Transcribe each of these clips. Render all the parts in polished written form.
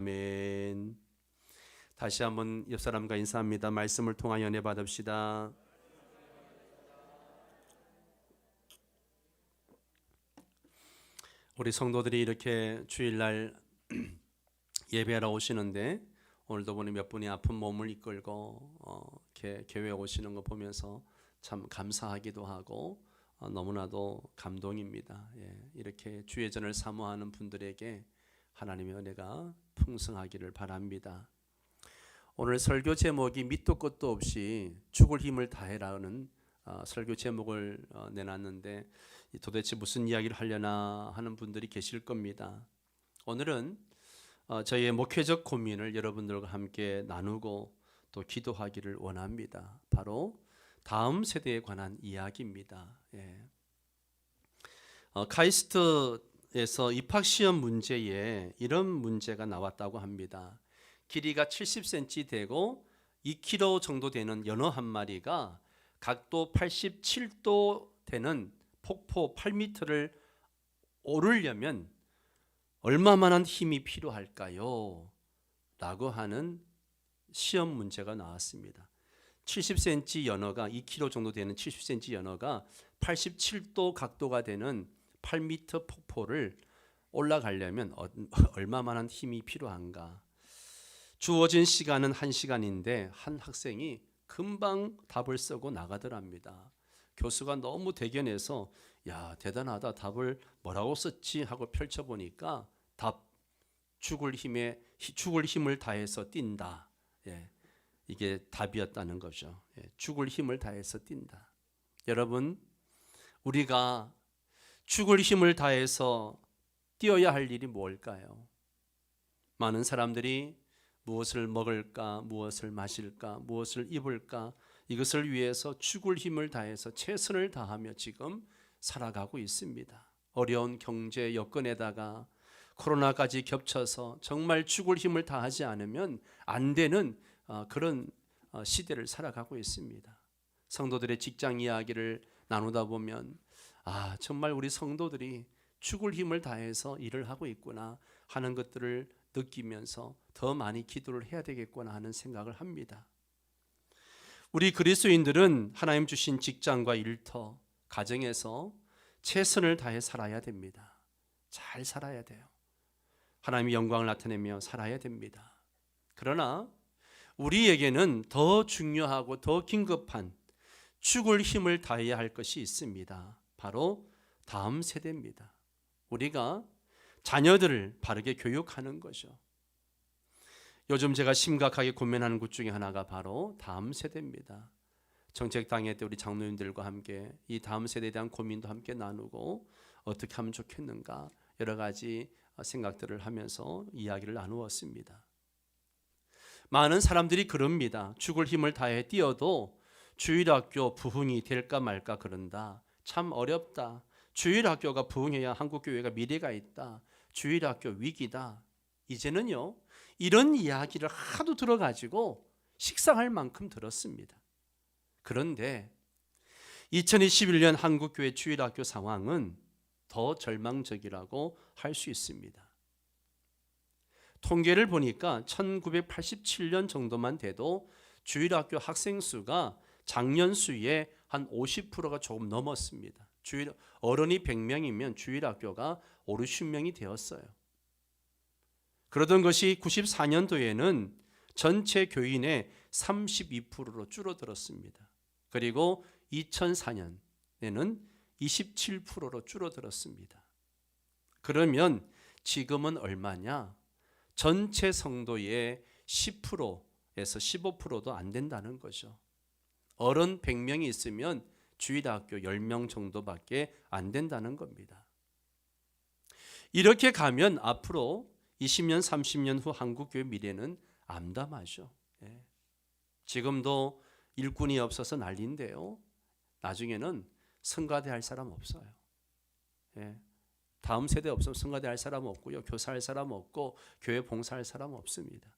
아멘. 다시 한번 옆 사람과 인사합니다. 말씀을 통하여 은혜 받읍시다. 우리 성도들이 이렇게 주일날 예배하러 오시는데 오늘도 보니 몇 분이 아픈 몸을 이끌고 이렇게 교회에 오시는 거 보면서 참 감사하기도 하고 너무나도 감동입니다. 이렇게 주의 전을 사모하는 분들에게 하나님의 은혜가 풍성하기를 바랍니다. 오늘 설교 제목이 밑도 끝도 없이 죽을 힘을 다해라는 설교 제목을 내놨는데 도대체 무슨 이야기를 하려나 하는 분들이 계실 겁니다. 오늘은 저희의 목회적 고민을 여러분들과 함께 나누고 또 기도하기를 원합니다. 바로 다음 세대에 관한 이야기입니다. 카이스트에서 입학시험 문제에 이런 문제가 나왔다고 합니다. 길이가 70cm 되고 2kg 정도 되는 연어 한 마리가 각도 87도 되는 폭포 8m를 오르려면 얼마만한 힘이 필요할까요? 라고 하는 시험 문제가 나왔습니다. 70cm 연어가 2kg 정도 되는 70cm 연어가 87도 각도가 되는 8m 폭포를 올라가려면 얼마만한 힘이 필요한가? 주어진 시간은 1시간인데 한 학생이 금방 답을 쓰고 나가더랍니다. 교수가 너무 대견해서 야 대단하다, 답을 뭐라고 썼지 하고 펼쳐보니까 답 죽을 힘을 다해서 뛴다. 이게 답이었다는 거죠. 죽을 힘을 다해서 뛴다. 여러분, 우리가 죽을 힘을 다해서 뛰어야 할 일이 뭘까요? 많은 사람들이 무엇을 먹을까, 무엇을 마실까, 무엇을 입을까, 이것을 위해서 죽을 힘을 다해서 최선을 다하며 지금 살아가고 있습니다. 어려운 경제 여건에다가 코로나까지 겹쳐서 정말 죽을 힘을 다하지 않으면 안 되는 그런 시대를 살아가고 있습니다. 성도들의 직장 이야기를 나누다 보면 정말 우리 성도들이 죽을 힘을 다해서 일을 하고 있구나 하는 것들을 느끼면서 더 많이 기도를 해야 되겠구나 하는 생각을 합니다. 우리 그리스도인들은 하나님 주신 직장과 일터, 가정에서 최선을 다해 살아야 됩니다. 잘 살아야 돼요. 하나님의 영광을 나타내며 살아야 됩니다. 그러나 우리에게는 더 중요하고 더 긴급한 죽을 힘을 다해야 할 것이 있습니다. 바로 다음 세대입니다. 우리가 자녀들을 바르게 교육하는 거죠. 요즘 제가 심각하게 고민하는 것 중에 하나가 바로 다음 세대입니다. 정책당회 때 우리 장로님들과 함께 이 다음 세대에 대한 고민도 함께 나누고 어떻게 하면 좋겠는가 여러 가지 생각들을 하면서 이야기를 나누었습니다. 많은 사람들이 그럽니다. 죽을 힘을 다해 뛰어도 주일학교 부흥이 될까 말까 그런다. 참 어렵다. 주일학교가 부흥해야 한국교회가 미래가 있다. 주일학교 위기다. 이제는요, 이런 이야기를 하도 들어가지고 식상할 만큼 들었습니다. 그런데 2021년 한국교회 주일학교 상황은 더 절망적이라고 할 수 있습니다. 통계를 보니까 1987년 정도만 돼도 주일학교 학생 수가 작년 수의 한 50%가 조금 넘었습니다. 어른이 100명이면 주일학교가 5, 60명이 되었어요. 그러던 것이 94년도에는 전체 교인의 32%로 줄어들었습니다. 그리고 2004년에는 27%로 줄어들었습니다. 그러면 지금은 얼마냐? 전체 성도의 10%에서 15%도 안 된다는 거죠. 어른 100명이 있으면 주일학교 10명 정도밖에 안 된다는 겁니다. 이렇게 가면 앞으로 20년, 30년 후 한국교회 미래는 암담하죠. 지금도 일꾼이 없어서 난리인데요. 나중에는 성가대 할 사람 없어요. 다음 세대 없으면 성가대 할 사람 없고요. 교사할 사람 없고 교회 봉사할 사람 없습니다.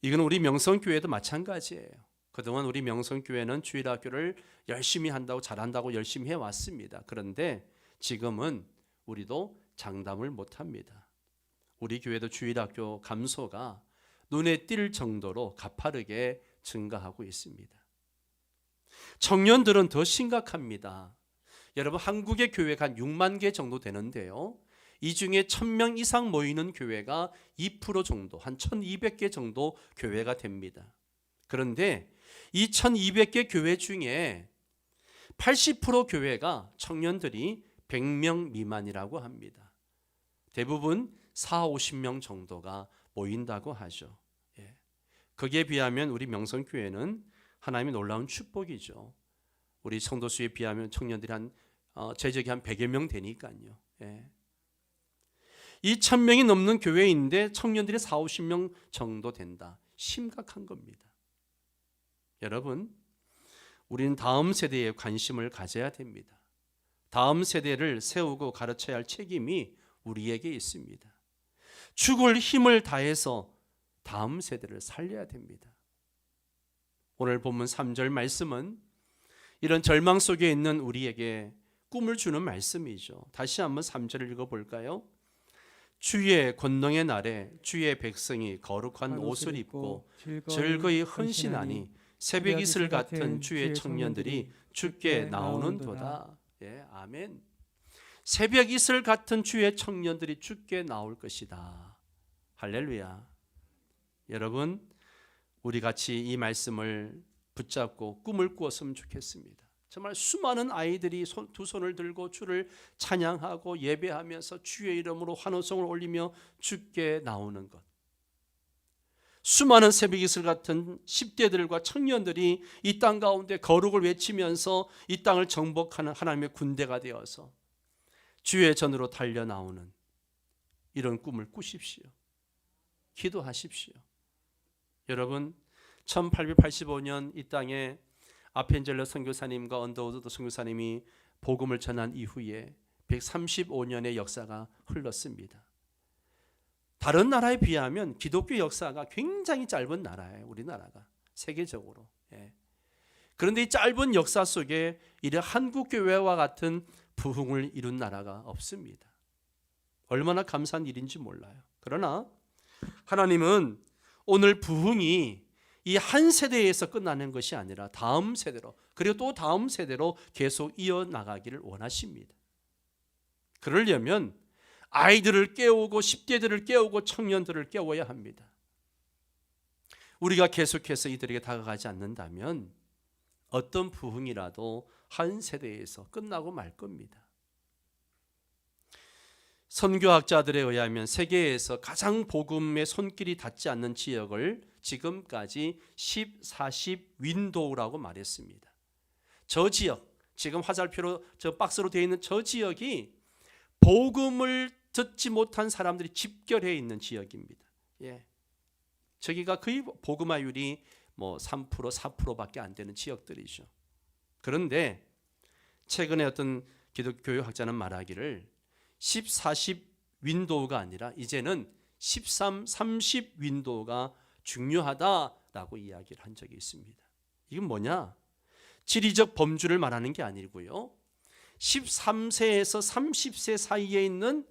이건 우리 명성교회도 마찬가지예요. 그동안 우리 명성교회는 주일학교를 열심히 한다고 잘한다고 열심히 해왔습니다. 그런데 지금은 우리도 장담을 못합니다. 우리 교회도 주일학교 감소가 눈에 띌 정도로 가파르게 증가하고 있습니다. 청년들은 더 심각합니다. 여러분, 한국의 교회가 한 6만 개 정도 되는데요. 이 중에 1000명 이상 모이는 교회가 2% 정도, 한 1200개 정도 교회가 됩니다. 그런데 이 1200개 교회 중에 80% 교회가 청년들이 100명 미만이라고 합니다. 대부분 40-50명 정도가 모인다고 하죠. 거기에 비하면 우리 명성교회는 하나님의 놀라운 축복이죠. 우리 성도수에 비하면 청년들이 제적이 한 100여 명 되니까요. 이 1000명이 넘는 교회인데 청년들이 40-50명 정도 된다. 심각한 겁니다. 여러분, 우리는 다음 세대에 관심을 가져야 됩니다. 다음 세대를 세우고 가르쳐야 할 책임이 우리에게 있습니다. 죽을 힘을 다해서 다음 세대를 살려야 됩니다. 오늘 본문 3절 말씀은 이런 절망 속에 있는 우리에게 꿈을 주는 말씀이죠. 다시 한번 3절을 읽어볼까요? 주의 권능의 날에 주의 백성이 거룩한 옷을 입고 즐거이 헌신하니 새벽 이슬 같은 주의 청년들이 주께 나오는도다. 아멘. 새벽 이슬 같은 주의 청년들이 주께 나올 것이다. 할렐루야. 여러분, 우리 같이 이 말씀을 붙잡고 꿈을 꾸었으면 좋겠습니다. 정말 수많은 아이들이 두 손을 들고 주를 찬양하고 예배하면서 주의 이름으로 환호성을 올리며 주께 나오는 것. 수많은 새벽 이슬 같은 10대들과 청년들이 이 땅 가운데 거룩을 외치면서 이 땅을 정복하는 하나님의 군대가 되어서 주의 전으로 달려나오는 이런 꿈을 꾸십시오. 기도하십시오. 여러분, 1885년 이 땅에 아펜젤러 선교사님과 언더우드 선교사님이 복음을 전한 이후에 135년의 역사가 흘렀습니다. 다른 나라에 비하면 기독교 역사가 굉장히 짧은 나라예요. 우리나라가 세계적으로. 그런데 이 짧은 역사 속에 이런 한국교회와 같은 부흥을 이룬 나라가 없습니다. 얼마나 감사한 일인지 몰라요. 그러나 하나님은 오늘 부흥이 이 한 세대에서 끝나는 것이 아니라 다음 세대로, 그리고 또 다음 세대로 계속 이어나가기를 원하십니다. 그러려면 아이들을 깨우고 10대들을 깨우고 청년들을 깨워야 합니다. 우리가 계속해서 이들에게 다가가지 않는다면 어떤 부흥이라도 한 세대에서 끝나고 말 겁니다. 선교학자들에 의하면 세계에서 가장 복음의 손길이 닿지 않는 지역을 지금까지 10-40 윈도우라고 말했습니다. 저 지역, 지금 화살표로 저 박스로 되어 있는 저 지역이 복음을 듣지 못한 사람들이 집결해 있는 지역입니다. 저기가 거의 복음화율이 3%, 4%밖에 안 되는 지역들이죠. 그런데 최근에 어떤 기독교학자는 말하기를 10-40 윈도우가 아니라 이제는 13-30 윈도우가 중요하다라고 이야기를 한 적이 있습니다. 이건 뭐냐? 지리적 범주를 말하는 게 아니고요. 13세에서 30세 사이에 있는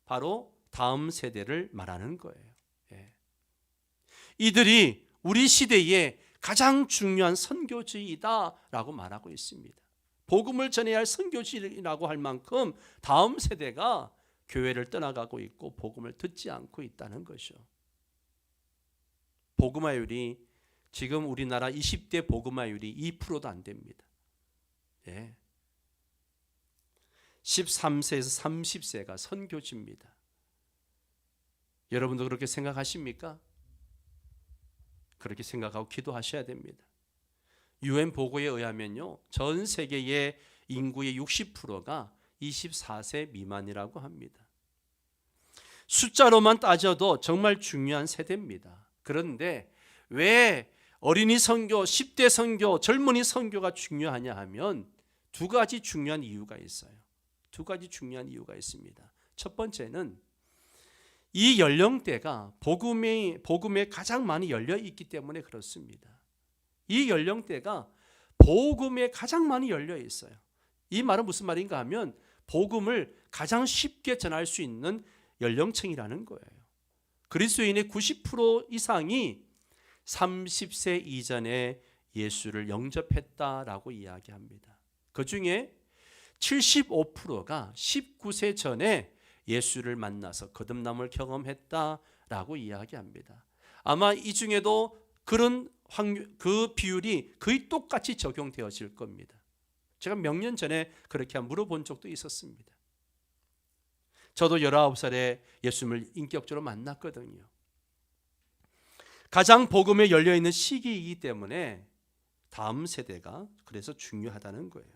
바로 다음 세대를 말하는 거예요. 이들이 우리 시대에 가장 중요한 선교지이다라고 말하고 있습니다. 복음을 전해야 할 선교지라고 할 만큼 다음 세대가 교회를 떠나가고 있고 복음을 듣지 않고 있다는 것이죠. 복음화율이 지금 우리나라 20대 복음화율이 2%도 안 됩니다. 13세에서 30세가 선교지입니다. 여러분도 그렇게 생각하십니까? 그렇게 생각하고 기도하셔야 됩니다. UN 보고에 의하면요, 전 세계의 인구의 60%가 24세 미만이라고 합니다. 숫자로만 따져도 정말 중요한 세대입니다. 그런데 왜 어린이 선교, 10대 선교, 젊은이 선교가 중요하냐 하면 두 가지 중요한 이유가 있어요. 두 가지 중요한 이유가 있습니다. 첫 번째는 이 연령대가 복음에 가장 많이 열려 있기 때문에 그렇습니다. 이 연령대가 복음에 가장 많이 열려 있어요. 이 말은 무슨 말인가 하면 복음을 가장 쉽게 전할 수 있는 연령층이라는 거예요. 그리스도인의 90% 이상이 30세 이전에 예수를 영접했다라고 이야기합니다. 그 중에 75%가 19세 전에 예수를 만나서 거듭남을 경험했다라고 이야기합니다. 아마 이 중에도 그 비율이 거의 똑같이 적용되어질 겁니다. 제가 몇 년 전에 그렇게 물어본 적도 있었습니다. 저도 19살에 예수님을 인격적으로 만났거든요. 가장 복음에 열려있는 시기이기 때문에 다음 세대가 그래서 중요하다는 거예요.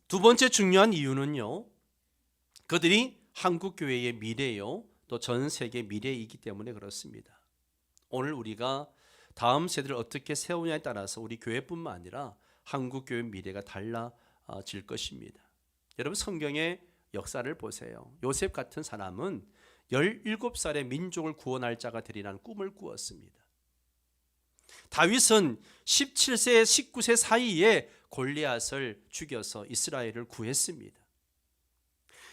두 번째 중요한 이유는요, 그들이 한국 교회의 미래요, 또 전 세계 미래이기 때문에 그렇습니다. 오늘 우리가 다음 세대를 어떻게 세우냐에 따라서 우리 교회뿐만 아니라 한국 교회 미래가 달라질 것입니다. 여러분, 성경의 역사를 보세요. 요셉 같은 사람은 17살에 민족을 구원할 자가 되리라는 꿈을 꾸었습니다. 다윗은 17세, 19세 사이에 골리앗을 죽여서 이스라엘을 구했습니다.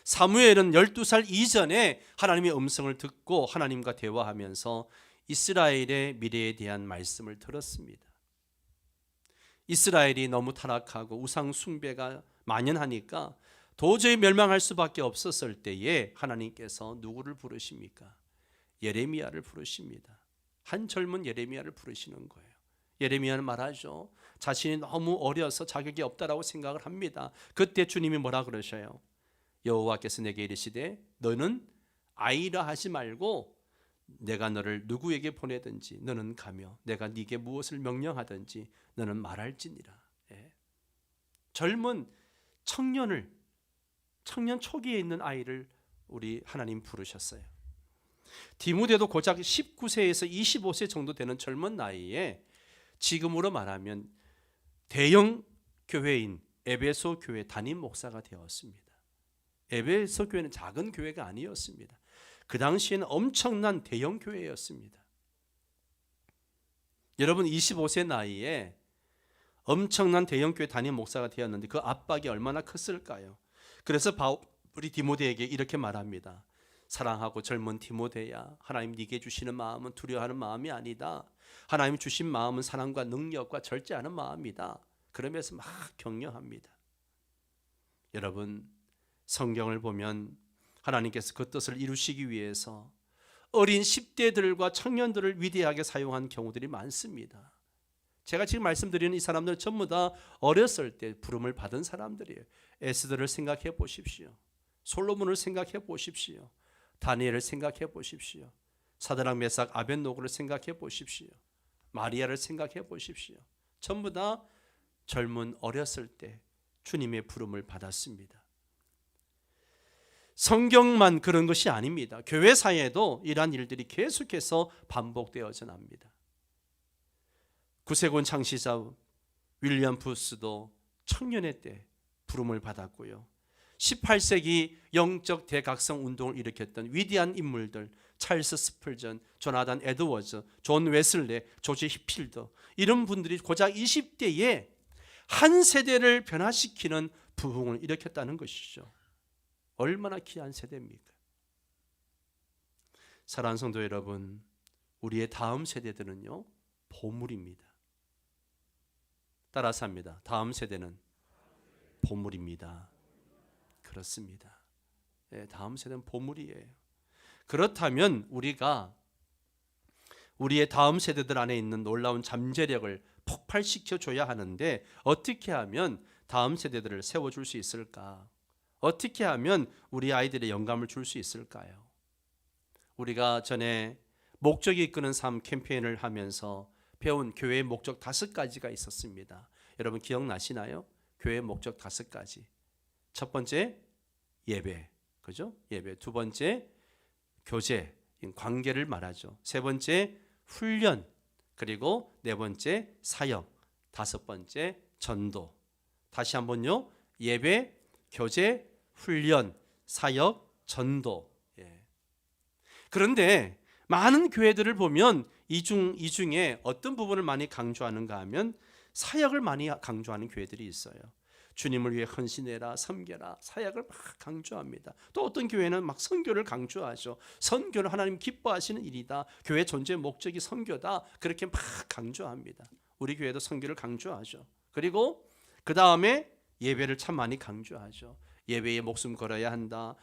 사무엘은 12살 이전에 하나님의 음성을 듣고 하나님과 대화하면서 이스라엘의 미래에 대한 말씀을 들었습니다. 이스라엘이 너무 타락하고 우상 숭배가 만연하니까 도저히 멸망할 수밖에 없었을 때에 하나님께서 누구를 부르십니까? 예레미야를 부르십니다. 한 젊은 예레미야를 부르시는 거예요. 예레미야는 말하죠. 자신이 너무 어려서 자격이 없다라고 생각을 합니다. 그때 주님이 뭐라 그러셔요? 여호와께서 내게 이르시되 너는 아이라 하지 말고 내가 너를 누구에게 보내든지 너는 가며 내가 네게 무엇을 명령하든지 너는 말할지니라. 젊은 청년 초기에 있는 아이를 우리 하나님 부르셨어요. 디모데도 고작 19세에서 25세 정도 되는 젊은 나이에 지금으로 말하면 대형 교회인 에베소 교회 담임 목사가 되었습니다. 에베소 교회는 작은 교회가 아니었습니다. 그 당시에는 엄청난 대형 교회였습니다. 여러분, 25세 나이에 엄청난 대형 교회 담임 목사가 되었는데 그 압박이 얼마나 컸을까요? 그래서 바울이 디모데에게 이렇게 말합니다. 사랑하고 젊은 디모데야, 하나님 네게 주시는 마음은 두려워하는 마음이 아니다. 하나님 주신 마음은 사랑과 능력과 절제하는 마음이다. 그러면서 막 격려합니다. 여러분, 성경을 보면 하나님께서 그 뜻을 이루시기 위해서 어린 10대들과 청년들을 위대하게 사용한 경우들이 많습니다. 제가 지금 말씀드리는 이 사람들은 전부 다 어렸을 때 부름을 받은 사람들이에요. 에스더를 생각해 보십시오. 솔로몬을 생각해 보십시오. 다니엘을 생각해 보십시오. 사드락 메삭 아벳노고를 생각해 보십시오. 마리아를 생각해 보십시오. 전부 다 젊은 어렸을 때 주님의 부름을 받았습니다. 성경만 그런 것이 아닙니다. 교회사에도 이러한 일들이 계속해서 반복되어져 납니다. 구세군 창시자 윌리엄 부스도 청년의 때 부름을 받았고요. 18세기 영적 대각성 운동을 일으켰던 위대한 인물들, 찰스 스펄전, 조나단 에드워즈, 존 웨슬레, 조지 히필더, 이런 분들이 고작 20대에 한 세대를 변화시키는 부흥을 일으켰다는 것이죠. 얼마나 귀한 세대입니까? 사랑하는 성도 여러분, 우리의 다음 세대들은요, 보물입니다. 따라서 합니다. 다음 세대는 보물입니다. 그렇습니다. 다음 세대는 보물이에요. 그렇다면 우리가 우리의 다음 세대들 안에 있는 놀라운 잠재력을 폭발시켜 줘야 하는데 어떻게 하면 다음 세대들을 세워줄 수 있을까? 어떻게 하면 우리 아이들의 영감을 줄 수 있을까요? 우리가 전에 목적이 이끄는 삶 캠페인을 하면서 배운 교회의 목적 5가지가 있었습니다. 여러분 기억나시나요? 교회의 목적 5가지. 첫 번째 예배, 그죠? 예배. 두 번째 교제, 관계를 말하죠. 세 번째 훈련, 그리고 네 번째 사역, 다섯 번째 전도. 다시 한번요. 예배, 교제, 훈련, 사역, 전도. 그런데 많은 교회들을 보면 이 중에 어떤 부분을 많이 강조하는가 하면 사역을 많이 강조하는 교회들이 있어요. 주님을 위해 헌신해라, 섬겨라, 사역을 막 강조합니다. 또 어떤 교회는 막 선교를 강조하죠. 선교는 하나님 기뻐하시는 일이다. 교회 존재 목적이 선교다. 그렇게 막 강조합니다. 우리 교회도 선교를 강조하죠. 그리고 그 다음에 예배를 참 많이 강조하죠. 예배에 목숨 걸어야 한다.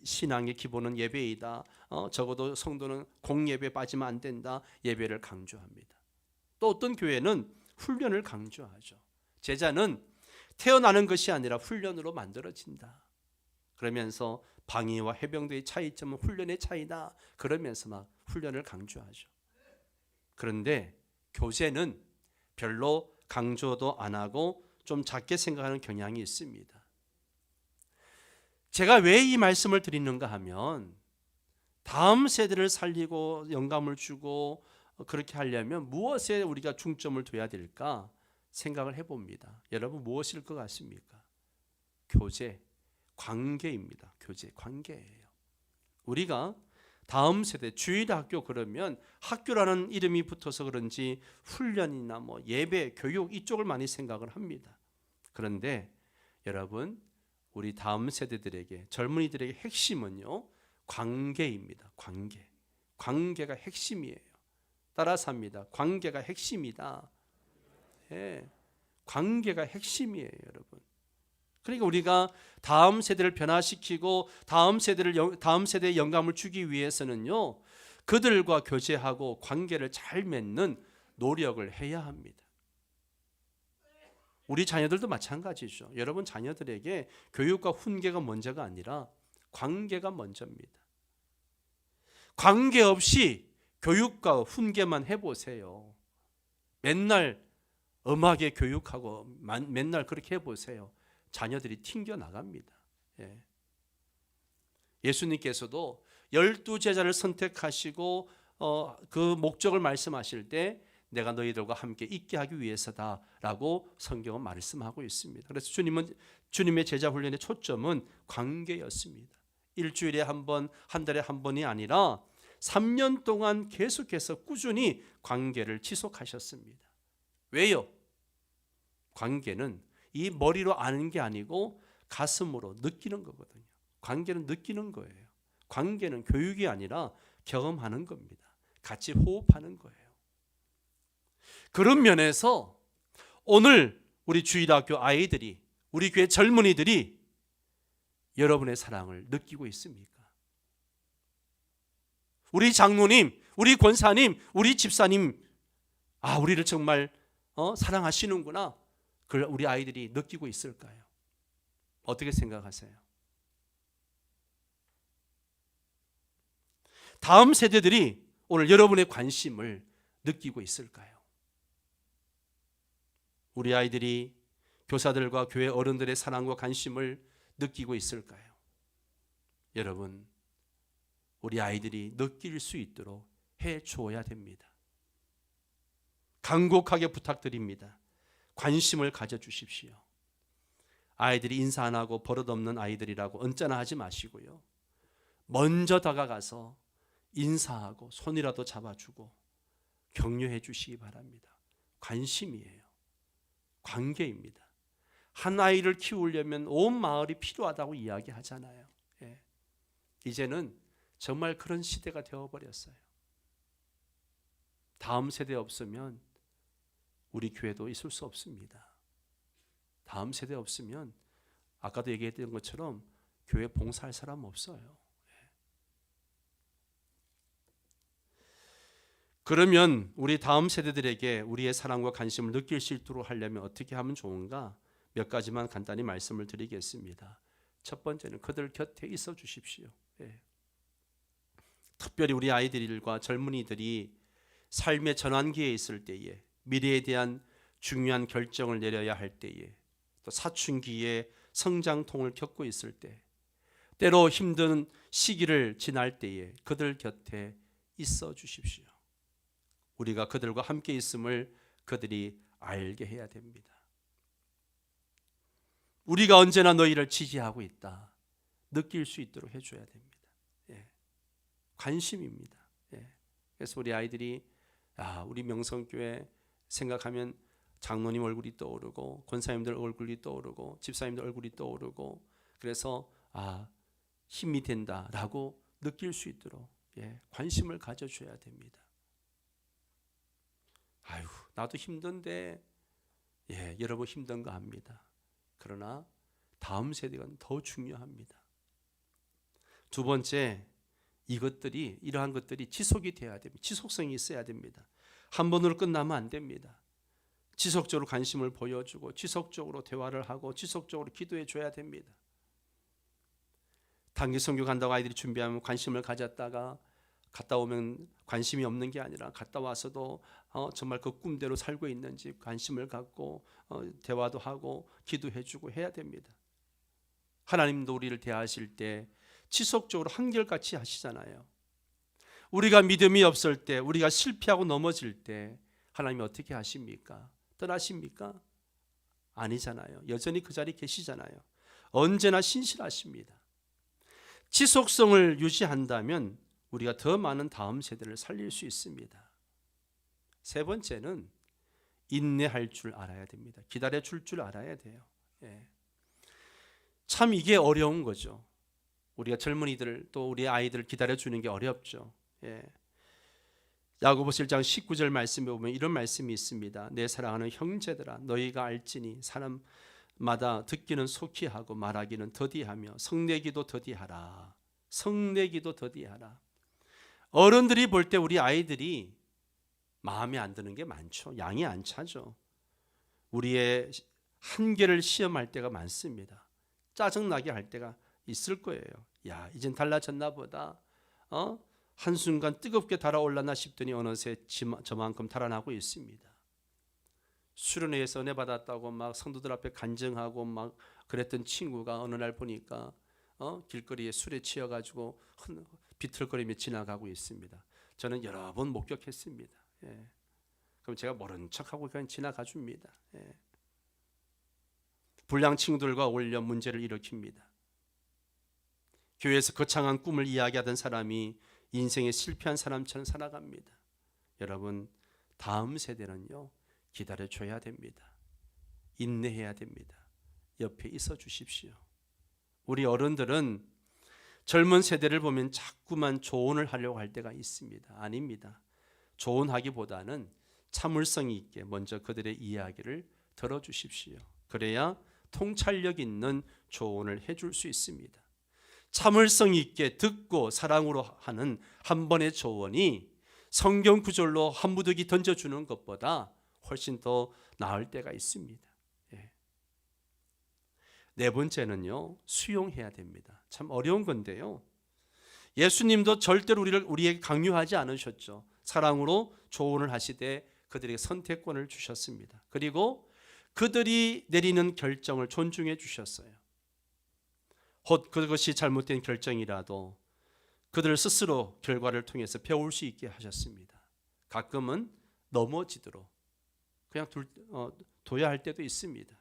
신앙의 기본은 예배이다. 적어도 성도는 공예배 빠지면 안 된다. 예배를 강조합니다. 또 어떤 교회는 훈련을 강조하죠. 제자는 태어나는 것이 아니라 훈련으로 만들어진다. 그러면서 방위와 해병대의 차이점은 훈련의 차이다. 그러면서 막 훈련을 강조하죠. 그런데 교제는 별로 강조도 안 하고 좀 작게 생각하는 경향이 있습니다. 제가 왜 이 말씀을 드리는가 하면 다음 세대를 살리고 영감을 주고 그렇게 하려면 무엇에 우리가 중점을 둬야 될까 생각을 해봅니다. 여러분 무엇일 것 같습니까? 교제, 관계입니다. 교제, 관계예요. 우리가 다음 세대 주일학교 그러면 학교라는 이름이 붙어서 그런지 훈련이나 뭐 예배, 교육 이쪽을 많이 생각을 합니다. 그런데 여러분 우리 다음 세대들에게 젊은이들에게 핵심은요 관계입니다. 관계. 관계가 핵심이에요. 따라서 합니다. 관계가 핵심이다. 예, 관계가 핵심이에요, 여러분. 그러니까 우리가 다음 세대를 변화시키고 다음 세대에 영감을 주기 위해서는요 그들과 교제하고 관계를 잘 맺는 노력을 해야 합니다. 우리 자녀들도 마찬가지죠. 여러분 자녀들에게 교육과 훈계가 먼저가 아니라 관계가 먼저입니다. 관계 없이 교육과 훈계만 해보세요. 맨날 엄하게 교육하고 맨날 그렇게 해보세요. 자녀들이 튕겨 나갑니다. 예수님께서도 12제자를 선택하시고 그 목적을 말씀하실 때 내가 너희들과 함께 있게 하기 위해서다라고 성경은 말씀하고 있습니다. 그래서 주님의 제자 훈련의 초점은 관계였습니다. 일주일에 한 번, 한 달에 한 번이 아니라 3년 동안 계속해서 꾸준히 관계를 지속하셨습니다. 왜요? 관계는 이 머리로 아는 게 아니고 가슴으로 느끼는 거거든요. 관계는 느끼는 거예요. 관계는 교육이 아니라 경험하는 겁니다. 같이 호흡하는 거예요. 그런 면에서 오늘 우리 주일학교 아이들이 우리 교회 젊은이들이 여러분의 사랑을 느끼고 있습니까? 우리 장로님, 우리 권사님, 우리 집사님 우리를 정말 사랑하시는구나. 그걸 우리 아이들이 느끼고 있을까요? 어떻게 생각하세요? 다음 세대들이 오늘 여러분의 관심을 느끼고 있을까요? 우리 아이들이 교사들과 교회 어른들의 사랑과 관심을 느끼고 있을까요? 여러분, 우리 아이들이 느낄 수 있도록 해줘야 됩니다. 간곡하게 부탁드립니다. 관심을 가져주십시오. 아이들이 인사 안 하고 버릇없는 아이들이라고 언짢아 하지 마시고요. 먼저 다가가서 인사하고 손이라도 잡아주고 격려해 주시기 바랍니다. 관심이에요. 관계입니다. 한 아이를 키우려면 온 마을이 필요하다고 이야기하잖아요. 이제는 정말 그런 시대가 되어버렸어요. 다음 세대 없으면 우리 교회도 있을 수 없습니다. 다음 세대 없으면 아까도 얘기했던 것처럼 교회 봉사할 사람 없어요. 그러면 우리 다음 세대들에게 우리의 사랑과 관심을 느낄 수 있도록 하려면 어떻게 하면 좋은가? 몇 가지만 간단히 말씀을 드리겠습니다. 첫 번째는 그들 곁에 있어 주십시오. 특별히 우리 아이들과 젊은이들이 삶의 전환기에 있을 때에, 미래에 대한 중요한 결정을 내려야 할 때에, 또 사춘기에 성장통을 겪고 있을 때, 때로 힘든 시기를 지날 때에 그들 곁에 있어 주십시오. 우리가 그들과 함께 있음을 그들이 알게 해야 됩니다. 우리가 언제나 너희를 지지하고 있다. 느낄 수 있도록 해줘야 됩니다. 관심입니다. 그래서 우리 아이들이 우리 명성교회 생각하면 장로님 얼굴이 떠오르고 권사님들 얼굴이 떠오르고 집사님들 얼굴이 떠오르고 그래서 힘이 된다라고 느낄 수 있도록 관심을 가져줘야 됩니다. 아유, 나도 힘든데 여러분 힘든 거 압니다. 그러나 다음 세대가 더 중요합니다. 두 번째, 이러한 것들이 지속이 돼야 됩니다. 지속성이 있어야 됩니다. 한 번으로 끝나면 안 됩니다. 지속적으로 관심을 보여주고 지속적으로 대화를 하고 지속적으로 기도해 줘야 됩니다. 단기 선교 간다고 아이들이 준비하면 관심을 가졌다가 갔다 오면 관심이 없는 게 아니라 갔다 와서도 정말 그 꿈대로 살고 있는지 관심을 갖고 대화도 하고 기도해 주고 해야 됩니다. 하나님도 우리를 대하실 때 지속적으로 한결같이 하시잖아요. 우리가 믿음이 없을 때, 우리가 실패하고 넘어질 때 하나님이 어떻게 하십니까? 떠나십니까? 아니잖아요. 여전히 그 자리에 계시잖아요. 언제나 신실하십니다. 지속성을 유지한다면 우리가 더 많은 다음 세대를 살릴 수 있습니다. 세 번째는 인내할 줄 알아야 됩니다. 기다려 줄 알아야 돼요. 참 이게 어려운 거죠. 우리가 젊은이들 또 우리 아이들 기다려주는 게 어렵죠. 야고보서 1장 19절 말씀에 보면 이런 말씀이 있습니다. 내 사랑하는 형제들아 너희가 알지니 사람마다 듣기는 속히 하고 말하기는 더디하며 성내기도 더디하라. 성내기도 더디하라. 어른들이 볼 때 우리 아이들이 마음에 안 드는 게 많죠. 양이 안 차죠. 우리의 한계를 시험할 때가 많습니다. 짜증나게 할 때가 있을 거예요. 야, 이젠 달라졌나 보다. 한순간 뜨겁게 달아올랐나 싶더니 어느새 저만큼 달아나고 있습니다. 수련회에서 은혜 받았다고 막 성도들 앞에 간증하고 막 그랬던 친구가 어느 날 보니까 길거리에 술에 취해가지고 비틀거리며 지나가고 있습니다. 저는 여러 번 목격했습니다. 그럼 제가 모른 척하고 그냥 지나가 줍니다. 불량 친구들과 어울려 문제를 일으킵니다. 교회에서 거창한 꿈을 이야기하던 사람이 인생에 실패한 사람처럼 살아갑니다. 여러분, 다음 세대는요 기다려줘야 됩니다. 인내해야 됩니다. 옆에 있어 주십시오. 우리 어른들은 젊은 세대를 보면 자꾸만 조언을 하려고 할 때가 있습니다. 아닙니다. 조언하기보다는 참을성이 있게 먼저 그들의 이야기를 들어주십시오. 그래야 통찰력 있는 조언을 해줄 수 있습니다. 참을성 있게 듣고 사랑으로 하는 한 번의 조언이 성경 구절로 한 무더기 던져주는 것보다 훨씬 더 나을 때가 있습니다. 네 번째는요, 수용해야 됩니다. 참 어려운 건데요. 예수님도 절대로 우리에게 강요하지 않으셨죠. 사랑으로 조언을 하시되 그들에게 선택권을 주셨습니다. 그리고 그들이 내리는 결정을 존중해 주셨어요. 혹 그것이 잘못된 결정이라도 그들 스스로 결과를 통해서 배울 수 있게 하셨습니다. 가끔은 넘어지도록 그냥 둬야 할 때도 있습니다.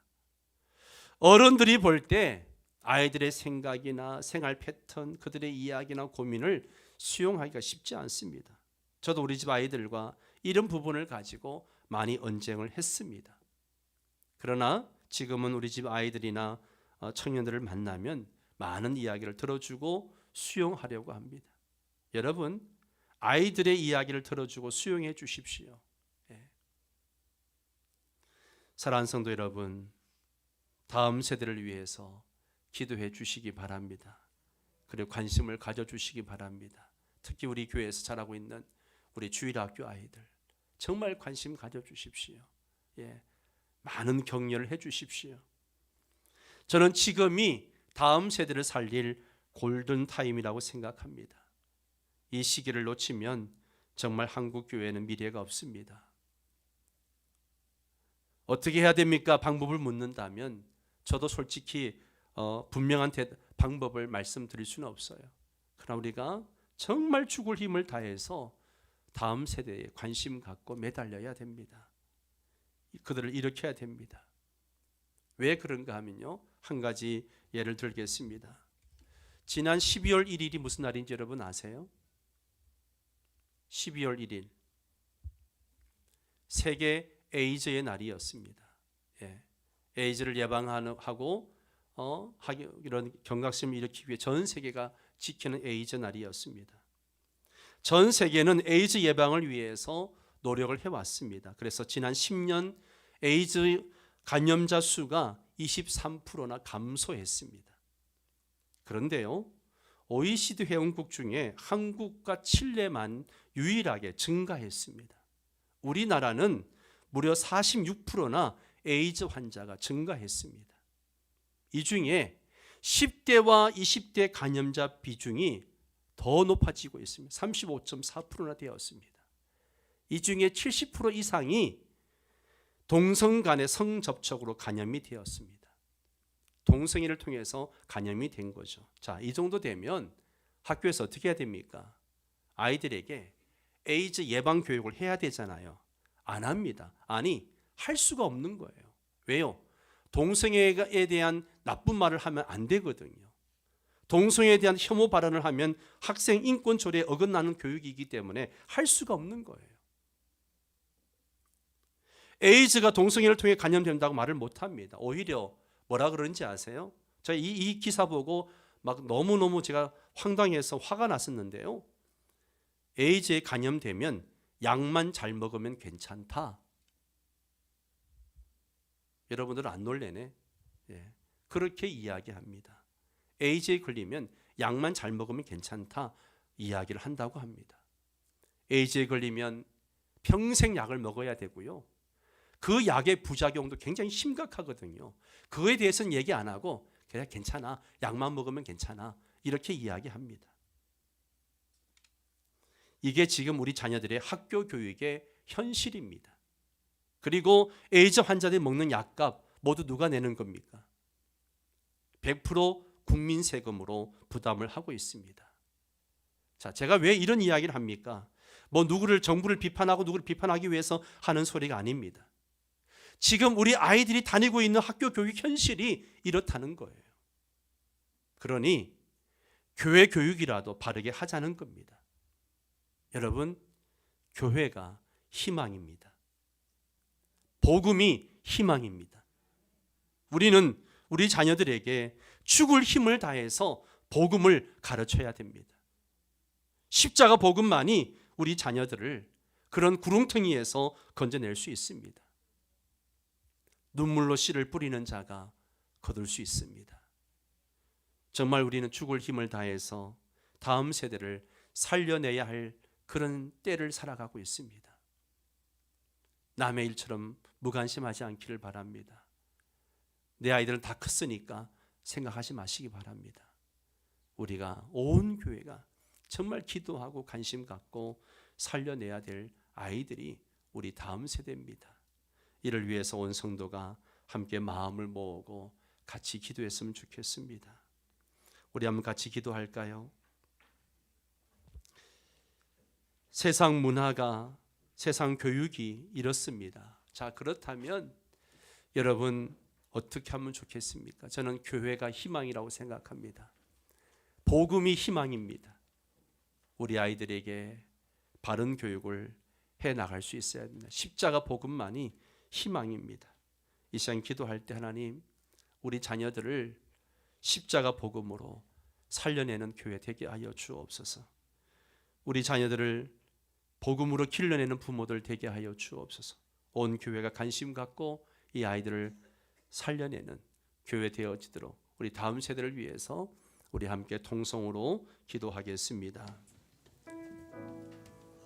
어른들이 볼 때 아이들의 생각이나 생활 패턴, 그들의 이야기나 고민을 수용하기가 쉽지 않습니다. 저도 우리 집 아이들과 이런 부분을 가지고 많이 언쟁을 했습니다. 그러나 지금은 우리 집 아이들이나 청년들을 만나면 많은 이야기를 들어주고 수용하려고 합니다. 여러분, 아이들의 이야기를 들어주고 수용해 주십시오. 사랑하는 성도 여러분, 다음 세대를 위해서 기도해 주시기 바랍니다. 그리고 관심을 가져주시기 바랍니다. 특히 우리 교회에서 자라고 있는 우리 주일학교 아이들 정말 관심 가져주십시오. 많은 격려를 해주십시오. 저는 지금이 다음 세대를 살릴 골든타임이라고 생각합니다. 이 시기를 놓치면 정말 한국 교회는 미래가 없습니다. 어떻게 해야 됩니까? 방법을 묻는다면 저도 솔직히 분명한 방법을 말씀드릴 수는 없어요. 그러나 우리가 정말 죽을 힘을 다해서 다음 세대에 관심 갖고 매달려야 됩니다. 그들을 일으켜야 됩니다. 왜 그런가 하면요, 한 가지 예를 들겠습니다. 지난 12월 1일이 무슨 날인지 여러분 아세요? 12월 1일 세계 에이즈의 날이었습니다. 예. 에이즈를 예방하고 이런 경각심을 일으키기 위해 전 세계가 지키는 에이즈 날이었습니다. 전 세계는 에이즈 예방을 위해서 노력을 해왔습니다. 그래서 지난 10년 에이즈 감염자 수가 23%나 감소했습니다. 그런데요, OECD 회원국 중에 한국과 칠레만 유일하게 증가했습니다. 우리나라는 무려 46%나 에이즈 환자가 증가했습니다. 이 중에 10대와 20대 감염자 비중이 더 높아지고 있습니다. 35.4%나 되었습니다. 이 중에 70% 이상이 동성 간의 성접촉으로 감염이 되었습니다. 동성애를 통해서 감염이 된 거죠. 자, 이 정도 되면 학교에서 어떻게 해야 됩니까? 아이들에게 에이즈 예방 교육을 해야 되잖아요. 안 합니다. 아니, 할 수가 없는 거예요. 왜요? 동성애에 대한 나쁜 말을 하면 안 되거든요. 동성애에 대한 혐오 발언을 하면 학생 인권 조례에 어긋나는 교육이기 때문에 할 수가 없는 거예요. 에이즈가 동성애를 통해 감염된다고 말을 못 합니다. 오히려 뭐라 그러는지 아세요? 제가 이 기사 보고 막 너무너무 제가 황당해서 화가 났었는데요. 에이즈에 감염되면 약만 잘 먹으면 괜찮다. 여러분들은 안 놀래네. 예, 그렇게 이야기합니다. 에이즈에 걸리면 약만 잘 먹으면 괜찮다 이야기를 한다고 합니다. 에이즈에 걸리면 평생 약을 먹어야 되고요. 그 약의 부작용도 굉장히 심각하거든요. 그거에 대해서는 얘기 안 하고 그냥 괜찮아, 약만 먹으면 괜찮아 이렇게 이야기합니다. 이게 지금 우리 자녀들의 학교 교육의 현실입니다. 그리고 에이즈 환자들이 먹는 약값 모두 누가 내는 겁니까? 100% 국민 세금으로 부담을 하고 있습니다. 자, 제가 왜 이런 이야기를 합니까? 뭐 정부를 비판하고 누구를 비판하기 위해서 하는 소리가 아닙니다. 지금 우리 아이들이 다니고 있는 학교 교육 현실이 이렇다는 거예요. 그러니 교회 교육이라도 바르게 하자는 겁니다. 여러분, 교회가 희망입니다. 복음이 희망입니다. 우리는 우리 자녀들에게 죽을 힘을 다해서 복음을 가르쳐야 됩니다. 십자가 복음만이 우리 자녀들을 그런 구렁텅이에서 건져낼 수 있습니다. 눈물로 씨를 뿌리는 자가 거둘 수 있습니다. 정말 우리는 죽을 힘을 다해서 다음 세대를 살려내야 할 그런 때를 살아가고 있습니다. 남의 일처럼 무관심하지 않기를 바랍니다. 내 아이들은 다 컸으니까 생각하지 마시기 바랍니다. 우리가 온 교회가 정말 기도하고 관심 갖고 살려내야 될 아이들이 우리 다음 세대입니다. 이를 위해서 온 성도가 함께 마음을 모으고 같이 기도했으면 좋겠습니다. 우리 한번 같이 기도할까요? 세상 문화가, 세상 교육이 이렇습니다. 자, 그렇다면 여러분 어떻게 하면 좋겠습니까? 저는 교회가 희망이라고 생각합니다. 복음이 희망입니다. 우리 아이들에게 바른 교육을 해 나갈 수 있어야 됩니다. 십자가 복음만이 희망입니다. 이 시간 기도할 때 하나님, 우리 자녀들을 십자가 복음으로 살려내는 교회 되게 하여 주옵소서. 우리 자녀들을 복음으로 길러내는 부모들 되게 하여 주옵소서. 온 교회가 관심 갖고 이 아이들을 살려내는 교회 되어지도록 우리 다음 세대를 위해서 우리 함께 통성으로 기도하겠습니다.